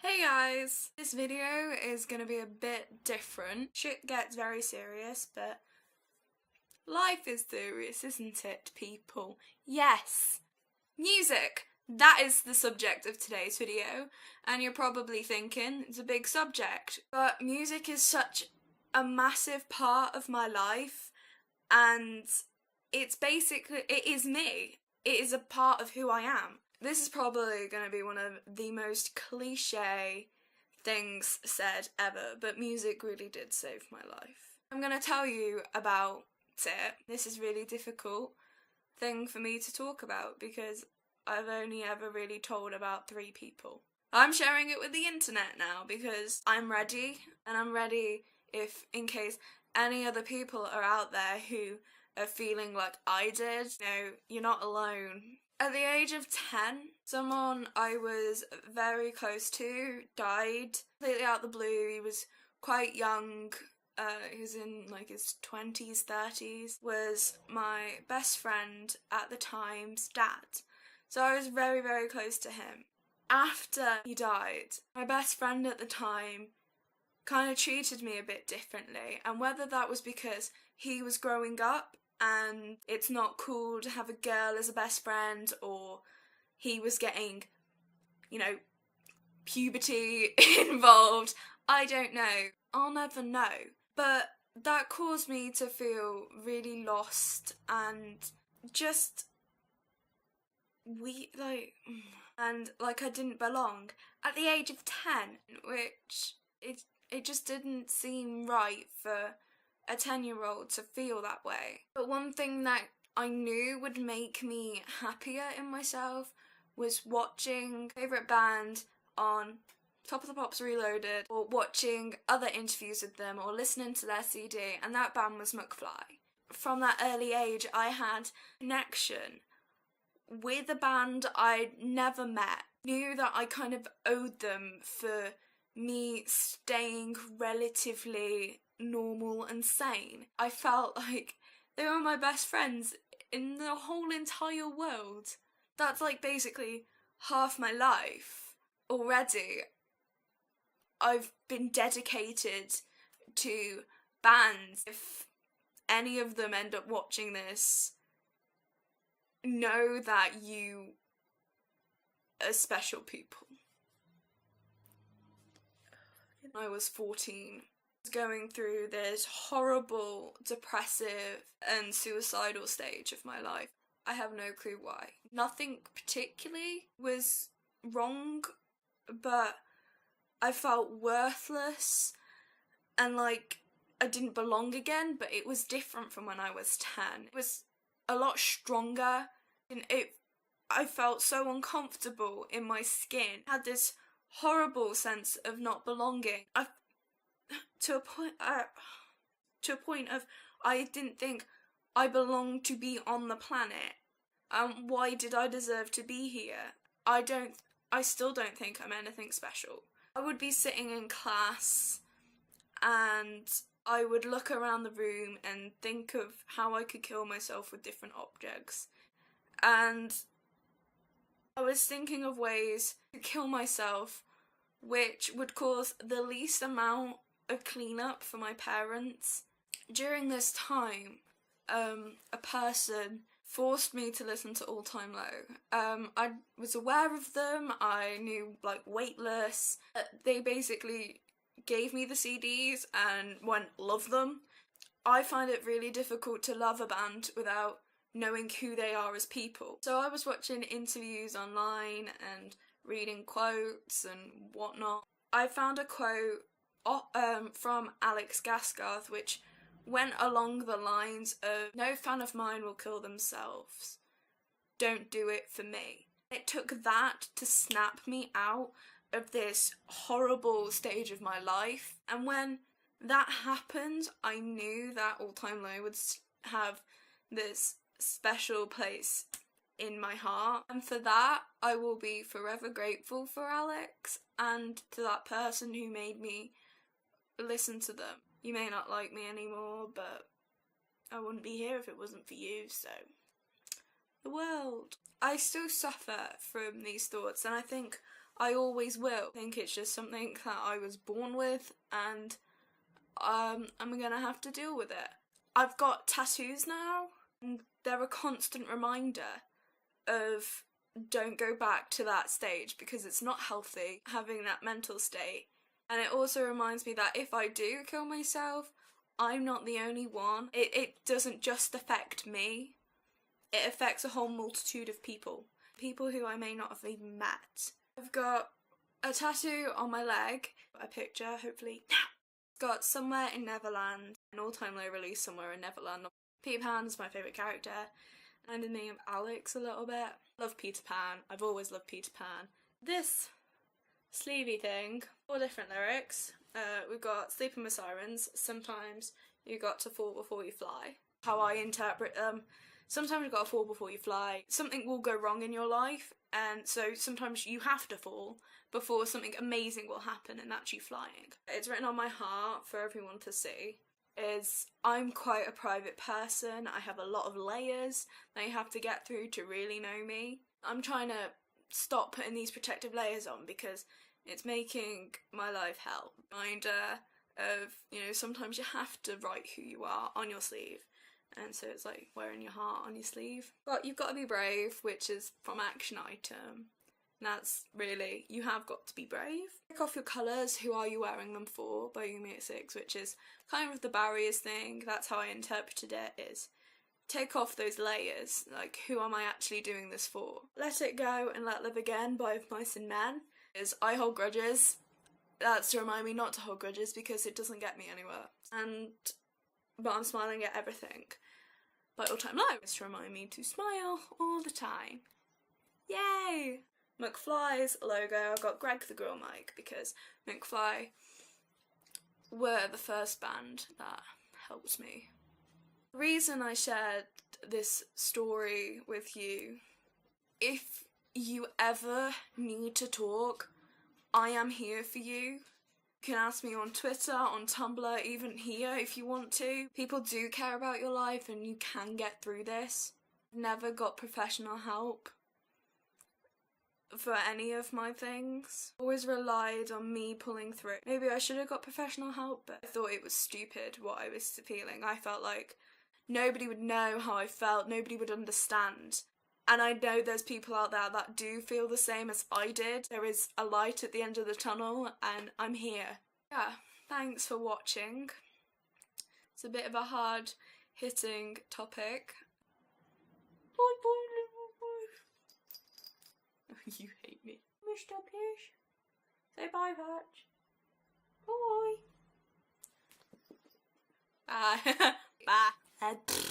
Hey guys! This video is gonna be a bit different. Shit gets very serious, but life is serious, isn't it, people? Yes! Music! That is the subject of today's video, and you're probably thinking, it's a big subject. But music is such a massive part of my life, and it is me. It is a part of who I am. This is probably going to be one of the most cliche things said ever, but music really did save my life. I'm going to tell you about it. This is a really difficult thing for me to talk about because I've only ever really told about 3 people. I'm sharing it with the internet now because I'm ready, and I'm ready if, in case any other people are out there who are feeling like I did. No, you're not alone. At the age of 10, someone I was very close to died completely out the blue. He was quite young. He was in like his 20s, 30s. Was my best friend at the time's dad. So I was very, very close to him. After he died, my best friend at the time kind of treated me a bit differently, and whether that was because he was growing up and it's not cool to have a girl as a best friend, or he was getting, puberty involved, I don't know. I'll never know. But that caused me to feel really lost and just like I didn't belong at the age of 10, which it just didn't seem right for a 10-year-old to feel that way. But one thing that I knew would make me happier in myself was watching favourite band on Top of the Pops Reloaded, or watching other interviews with them, or listening to their CD, and that band was McFly. From that early age, I had connection with a band I'd never met. Knew that I kind of owed them for me staying relatively normal and sane. I felt like they were my best friends in the whole entire world. That's like basically half my life already. I've been dedicated to bands. If any of them end up watching this, know that you are special people. I was 14. Going through this horrible, depressive and suicidal stage of my life. I have no clue why. Nothing particularly was wrong, but I felt worthless and like I didn't belong again, but it was different from when I was 10. It was a lot stronger, and I felt so uncomfortable in my skin. I had this horrible sense of not belonging. To a point of I didn't think I belonged to be on the planet. Why did I deserve to be here? I still don't think I'm anything special. I would be sitting in class and I would look around the room and think of how I could kill myself with different objects. And I was thinking of ways to kill myself which would cause the least amount of cleanup for my parents. During this time, a person forced me to listen to All Time Low. I was aware of them, I knew like Weightless. They basically gave me the CDs and went, love them. I find it really difficult to love a band without knowing who they are as people. So I was watching interviews online and reading quotes and whatnot. I found a quote from Alex Gaskarth which went along the lines of, "No fan of mine will kill themselves. Don't do it for me." It took that to snap me out of this horrible stage of my life, and when that happened, I knew that All Time Low would have this special place in my heart, and for that I will be forever grateful for Alex and to that person who made me listen to them. You may not like me anymore, but I wouldn't be here if it wasn't for you, so the world. I still suffer from these thoughts, and I think I always will. I think it's just something that I was born with, and I'm gonna have to deal with it. I've got tattoos now, and they're a constant reminder of don't go back to that stage because it's not healthy having that mental state. And it also reminds me that if I do kill myself, I'm not the only one. It doesn't just affect me. It affects a whole multitude of people. People who I may not have even met. I've got a tattoo on my leg, a picture, hopefully now. Got Somewhere in Neverland, an all-time low release, Somewhere in Neverland. Peter Pan is my favourite character, and the name Alex a little bit. Love Peter Pan, I've always loved Peter Pan. This sleevey thing, 4 different lyrics. We've got Sleeping with Sirens, sometimes you got to fall before you fly. How I interpret them, sometimes you've got to fall before you fly. Something will go wrong in your life, and so sometimes you have to fall before something amazing will happen, and that's you flying. It's written on my heart for everyone to see. I'm quite a private person. I have a lot of layers that you have to get through to really know me. I'm trying to stop putting these protective layers on because it's making my life hell. Reminder of, sometimes you have to write who you are on your sleeve. And so it's like wearing your heart on your sleeve. But you've got to be brave, which is from Action Item. And that's really, you have got to be brave. Take off your colours, who are you wearing them for, by Yumi at 6, which is kind of the barriers thing. That's how I interpreted it, is take off those layers, like who am I actually doing this for? Let It Go and Let Live Again by Of Mice and Men is I hold grudges. That's to remind me not to hold grudges because it doesn't get me anywhere. But I'm smiling at everything by All Time Low is to remind me to smile all the time. Yay! McFly's logo, I got Greg the Grill Mike because McFly were the first band that helped me. The reason I shared this story with you, if you ever need to talk, I am here for you. You can ask me on Twitter, on Tumblr, even here if you want to. People do care about your life and you can get through this. Never got professional help for any of my things. Always relied on me pulling through. Maybe I should have got professional help, but I thought it was stupid what I was feeling. I felt like nobody would know how I felt, nobody would understand. And I know there's people out there that do feel the same as I did. There is a light at the end of the tunnel and I'm here. Yeah, thanks for watching. It's a bit of a hard hitting topic. Bye bye little boy. You hate me. Mr. Please. Say bye, Patch. Bye. Bye. Bye.